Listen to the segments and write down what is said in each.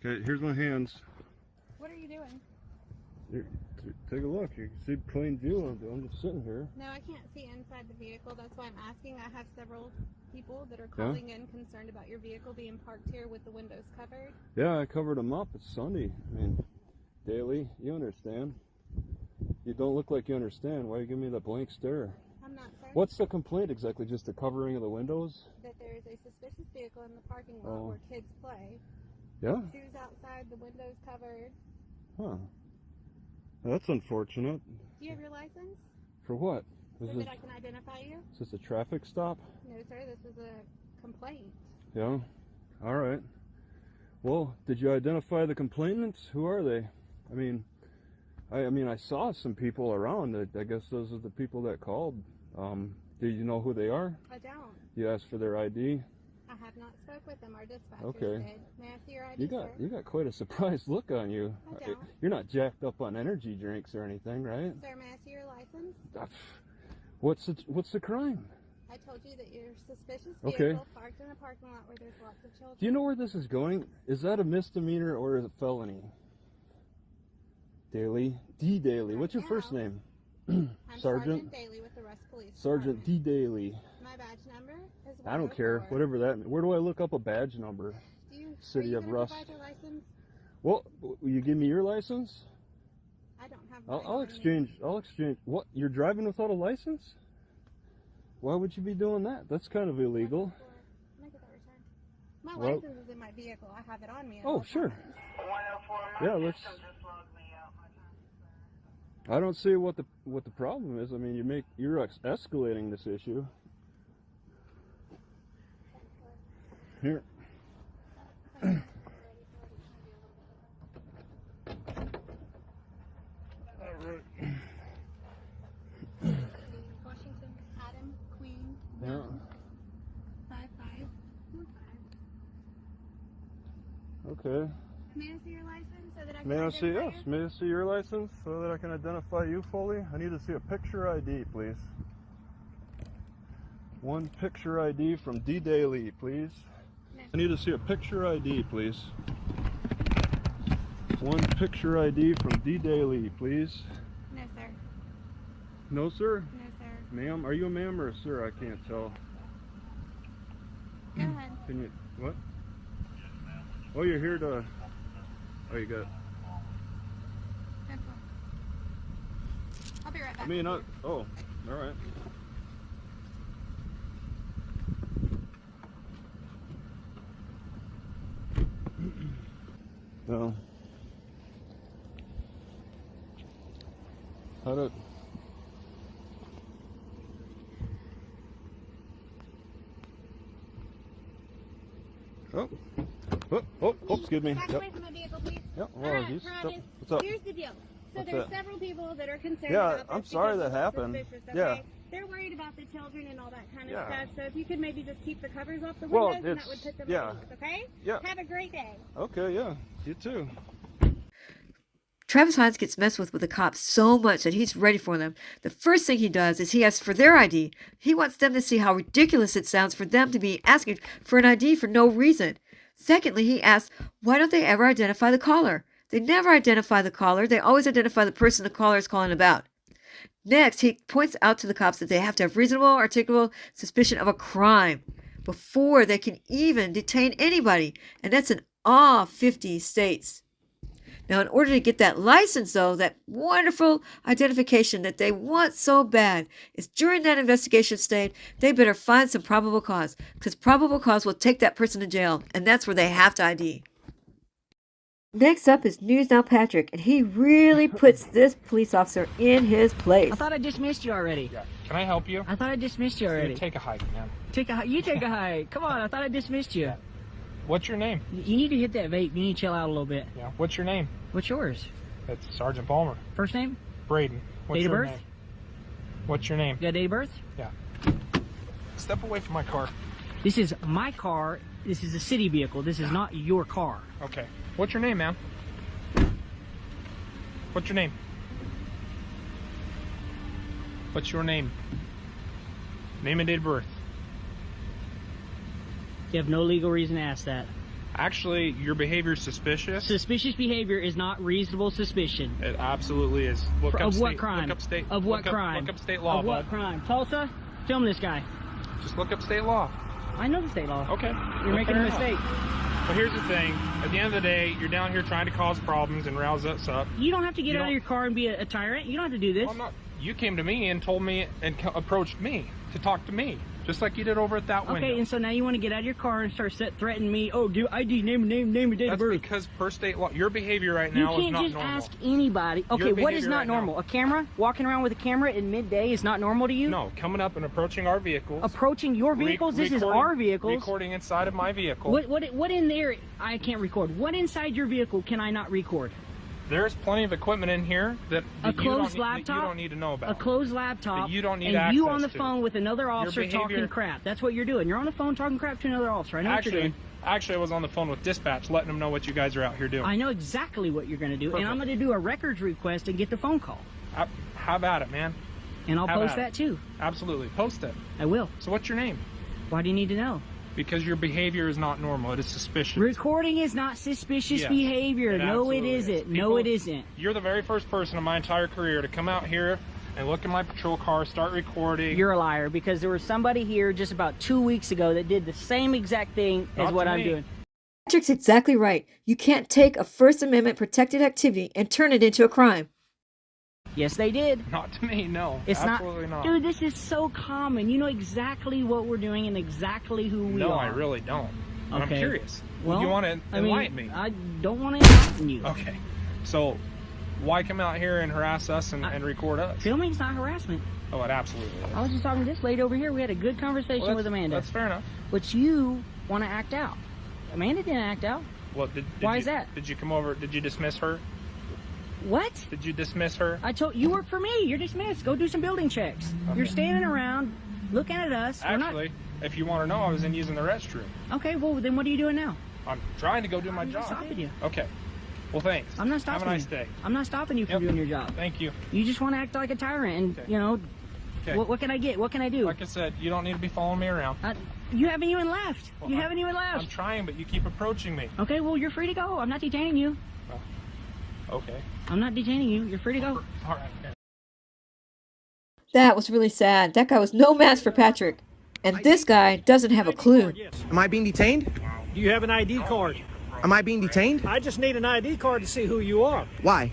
Okay, here's my hands. What are you doing? Here, take a look. You can see plain view. I'm just sitting here. No, I can't see inside the vehicle. That's why I'm asking. I have several people that are calling in concerned about your vehicle being parked here with the windows covered. Yeah, I covered them up. It's Sunday. I mean, daily. You understand. You don't look like you understand. Why you give me that blank stare? I'm not, sir. What's the complaint exactly? Just the covering of the windows? That there is a suspicious vehicle in the parking lot where kids play. Yeah? Shoes outside, the windows covered. Huh. That's unfortunate. Do you have your license? For what? So that I can identify you? Is this a traffic stop? No, sir. This is a complaint. Yeah? Alright. Well, did you identify the complainants? Who are they? I mean, I saw some people around. I guess those are the people that called. Do you know who they are? I don't. You asked for their ID? I have not spoke with them. Our dispatcher Okay. said, may I see your ID, sir? You got quite a surprised look on you. I don't. You're not jacked up on energy drinks or anything, right? Sir, may I see your license? What's the crime? I told you that your suspicious vehicle parked in a parking lot where there's lots of children. Do you know where this is going? Is that a misdemeanor or is it felony? Daly? D. Daly. What's your first name? I'm Sergeant Daly with the Russ Police Sergeant D. Daly. My badge number is 104. I don't care. Whatever that means. Where do I look up a badge number? City of Russ. Provide your license? Well, will you give me your license? I don't have I'll exchange. What? You're driving without a license? Why would you be doing that? That's kind of illegal. Can I get that returned? My license is in my vehicle. I have it on me. Oh, sure. Yeah, let's. I don't see what the problem is. I mean, you're escalating this issue. Here. Washington, Adam, Queen, Yeah. 5545. Okay. May I see your license so that I can May I identify see you? yes? May I see your license so that I can identify you fully? I need to see a picture ID, please. One picture ID from D. Daly, please. No. I need to see a picture ID, please. One picture ID from D. Daly, please. No, sir. No, sir? No, sir. Ma'am? Are you a ma'am or a sir? I can't tell. Go ahead. Can you, what? Oh, you're here to, oh, you got, I'll be right back. oh, all right. No. How did? Oh, excuse me. Back away from my vehicle, please. Yep. All Well, right, Travis, what's up? here's the deal. So What's there's that? several people that are concerned Yeah, about this. I'm sorry because that it's happened. suspicious, okay? Yeah. They're worried about the children and all that kind of Yeah. stuff. So if you could maybe just keep the covers off the Well, windows, and that would put them yeah. at ease, okay? Yeah. Have a great day. Okay, yeah. You too. Travis Hines gets messed with the cops so much that he's ready for them. The first thing he does is he asks for their ID. He wants them to see how ridiculous it sounds for them to be asking for an ID for no reason. Secondly, he asks, why don't they ever identify the caller? They never identify the caller. They always identify the person the caller is calling about. Next, he points out to the cops that they have to have reasonable, articulable suspicion of a crime before they can even detain anybody. And that's in all 50 states. Now, in order to get that license, though, that wonderful identification that they want so bad, is during that investigation stage, they better find some probable cause, because probable cause will take that person to jail, and that's where they have to ID. Next up is News Now Patrick, and he really puts this police officer in his place. I thought I dismissed you already. Yeah. Can I help you? I thought I dismissed you already. Take a hike, man. You take a hike. Come on, I thought I dismissed you. Yeah. What's your name? You need to hit that vape. You need to chill out a little bit. Yeah. What's your name? What's yours? It's Sergeant Palmer. First name? Braden. What's Date of your birth? name? What's your name? You got date of birth? Yeah. Step away from my car. This is my car. This is a city vehicle. This is not your car. Okay. What's your name, man? What's your name? What's your name? Name and date of birth. You have no legal reason to ask that. Actually, your behavior is suspicious. Suspicious behavior is not reasonable suspicion. It absolutely is. Look up Of what state, crime? Look up state. Of what look up- crime? Look up state law, Of what bud. crime? Tulsa, film this guy. Just look up state law. I know the state law. Okay. You're making a mistake. But here's the thing. At the end of the day, you're down here trying to cause problems and rouse us up. You don't have to get You out of don't- your car and be a tyrant. You don't have to do this. Well, I'm not. You came to me and told me and approached me to talk to me, just like you did over at that window. Okay, and so now you want to get out of your car and start threatening me. Oh, do ID, name, and date of That's birth. because per state law, your behavior right You now is can't not just normal. ask anybody. Okay, Your what is behavior not right now- normal? A camera? Walking around with a camera in midday is not normal to you? No, coming up and approaching our vehicles. Approaching your vehicles? This is recording- our vehicles. Recording inside of my vehicle. What in there I can't record? What inside your vehicle can I not record? There's plenty of equipment in here that A you don't closed need- that laptop? you don't need to know about. A closed laptop. That you don't need and you access on the to. phone with another officer behavior- talking crap. That's what you're doing. You're on the phone talking crap to another officer. I know what you're doing. Actually, I was on the phone with dispatch, letting them know what you guys are out here doing. I know exactly what you're going to do, and I'm Perfect. going to do a records request and get the phone call. Have at it, man. And I'll Have post at that it. too. Absolutely, post it. I will. So, what's your name? Why do you need to know? Because your behavior is not normal. It is suspicious. Recording is not suspicious Yes, behavior. No, it absolutely isn't. is. No, People- it isn't. You're the very first person in my entire career to come out here and look at my patrol car, start recording. You're a liar because there was somebody here just about 2 weeks ago that did the same exact thing as Not what to I'm me. doing. Patrick's exactly right. You can't take a First Amendment protected activity and turn it into a crime. Yes, they did. Not to me, no. It's absolutely not. Dude, this is so common. You know exactly what we're doing and exactly who we no, are. I really don't. And I'm Okay. curious. Well, you want to enlighten me? I don't want to enlighten you. Okay. So, why come out here and harass us and record us? Filming's not harassment. Oh, it absolutely is. I was just talking to this lady over here. We had a good conversation Well, with Amanda. That's fair enough. But you want to act out. Amanda didn't act out. Well, Why you, is that? Did you come over? Did you dismiss her? What? Did you dismiss her? I told you work for me. You're dismissed. Go do some building checks. Okay. You're standing around looking at us. We're not- Actually, if you want to know, I was in using the restroom. Okay, well then what are you doing now? I'm trying to go do my I'm not job. stopping you. Okay. Well, thanks. I'm not stopping Have a nice you. day. I'm not stopping you from Yep. doing your job. Thank you. You just want to act like a tyrant, and Okay. you know, Okay. what can I get? What can I do? Like I said, you don't need to be following me around. You haven't even left. Well, You I'm- haven't even left. I'm trying, but you keep approaching me. Okay, well you're free to go. I'm not detaining you. Okay. I'm not detaining you. You're free to go. All right. Okay. That was really sad. That guy was no match for Patrick. And this guy doesn't have a clue. Am I being detained? Do you have an ID card? Am I being detained? I just need an ID card to see who you are. Why?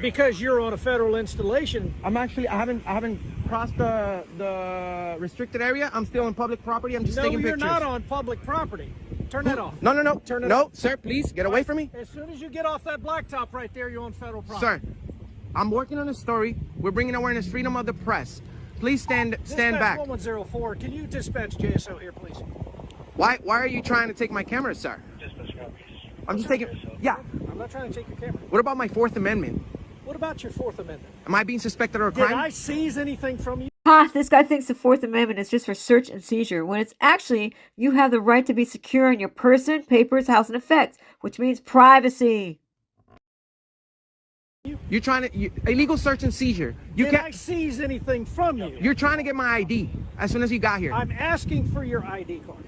Because you're on a federal installation. I haven't crossed the restricted area. I'm still on public property. I'm just No, taking you're pictures. not on public property. Turn that off. No. Turn it no, off. sir, please get away from me. As soon as you get off that blacktop right there, you're on federal property. Sir, I'm working on a story. We're bringing awareness, freedom of the press. Please stand Dispatch back. 1104. Can you dispatch JSO here, please? Why are you trying to take my camera, sir? I'm just taking. Yeah. I'm not trying to take your camera. What about my Fourth Amendment? What about your Fourth Amendment? Am I being suspected of a Did crime? I seize anything from you? Ha! This guy thinks the Fourth Amendment is just for search and seizure, when it's actually you have the right to be secure in your person, papers, house, and effects, which means privacy. You're trying to illegal search and seizure. You Did I can't. seize anything from you? You're trying to get my ID as soon as you got here. I'm asking for your ID card.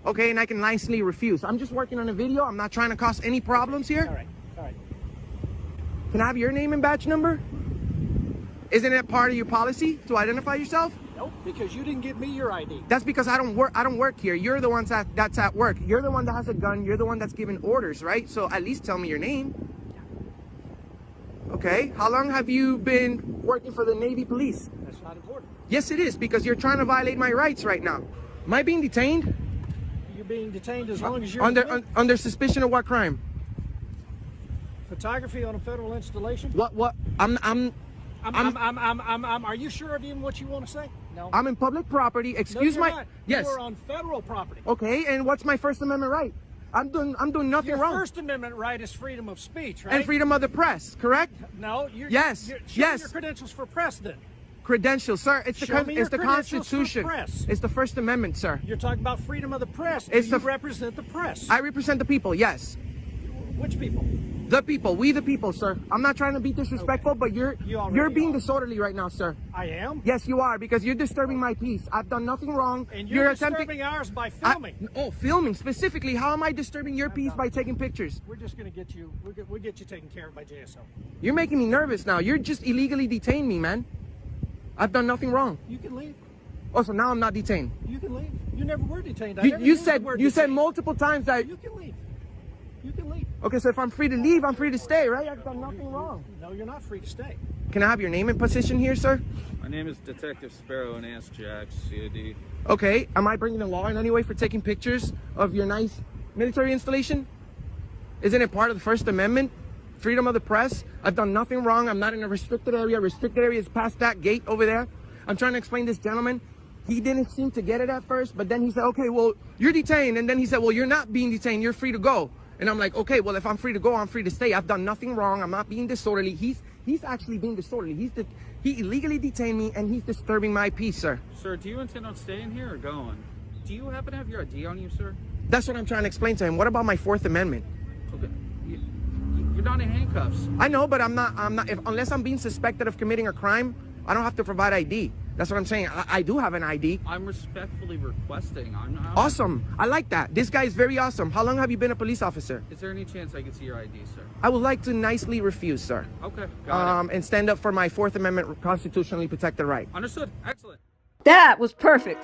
Okay, and I can nicely refuse. I'm just working on a video. I'm not trying to cause any problems here. All right. All right. Can I have your name and badge number? Isn't it part of your policy to identify yourself? Nope, because you didn't give me your ID. That's because I don't work here. You're the one that's at work. You're the one that has a gun. You're the one that's giving orders, right? So at least tell me your name. Okay. How long have you been working for the Navy Police? That's not important. Yes, it is, because you're trying to violate my rights right now. Am I being detained? You're being detained as long as you're Under suspicion of what crime? photography on a federal installation. What? Are you sure of even what you want to say? No. I'm in public property. No, Excuse you're my. not. Yes. You're on federal property. Okay, and what's my First Amendment right? I'm doing nothing Your wrong. First Amendment right is freedom of speech, right? And freedom of the press, correct? No. You're, Yes, Show yes. me your credentials for press, then. Credentials, sir. It's Show me your it's the credentials for Constitution. press. It's the First Amendment, sir. You're talking about freedom of the press. It's You the- represent the press. I represent the people. Yes. Which people? The people, we the people, sir. I'm not trying to be disrespectful, but you're being disorderly right now, sir. I am. Yes, you are, because you're disturbing my peace. I've done nothing wrong. And you're disturbing ours by filming. Filming specifically. How am I disturbing your peace by taking pictures? We're just gonna get you. We'll get you taken care of by JSO. You're making me nervous now. You're just illegally detained me, man. I've done nothing wrong. You can leave. Oh, so now I'm not detained. You can leave. You never were detained. You said multiple times that. You can leave. You can leave. Okay, so if I'm free to leave, I'm free to stay, right? I've done nothing wrong. No, you're not free to stay. Can I have your name and position here, sir? My name is Detective Sparrow and Ask Jack, CAD. Okay, am I bringing the law in any way for taking pictures of your nice military installation? Isn't it part of the First Amendment? Freedom of the press? I've done nothing wrong. I'm not in a restricted area. Restricted area is past that gate over there. I'm trying to explain this gentleman. He didn't seem to get it at first, but then he said, okay, well, you're detained. And then he said, well, you're not being detained. You're free to go. And I'm like, okay, well, if I'm free to go, I'm free to stay. I've done nothing wrong. I'm not being disorderly. He's actually being disorderly. He illegally detained me, and he's disturbing my peace, sir. Sir, do you intend on staying here or going? Do you happen to have your ID on you, sir? That's what I'm trying to explain to him. What about my Fourth Amendment? Okay. You're not in handcuffs. I know, but I'm not, unless I'm being suspected of committing a crime, I don't have to provide ID. That's what I'm saying. I do have an ID. I'm respectfully requesting. Awesome. I like that. This guy is very awesome. How long have you been a police officer? Is there any chance I can see your ID, sir? I would like to nicely refuse, sir. Okay, got it. And stand up for my Fourth Amendment constitutionally protected right. Understood. Excellent. That was perfect.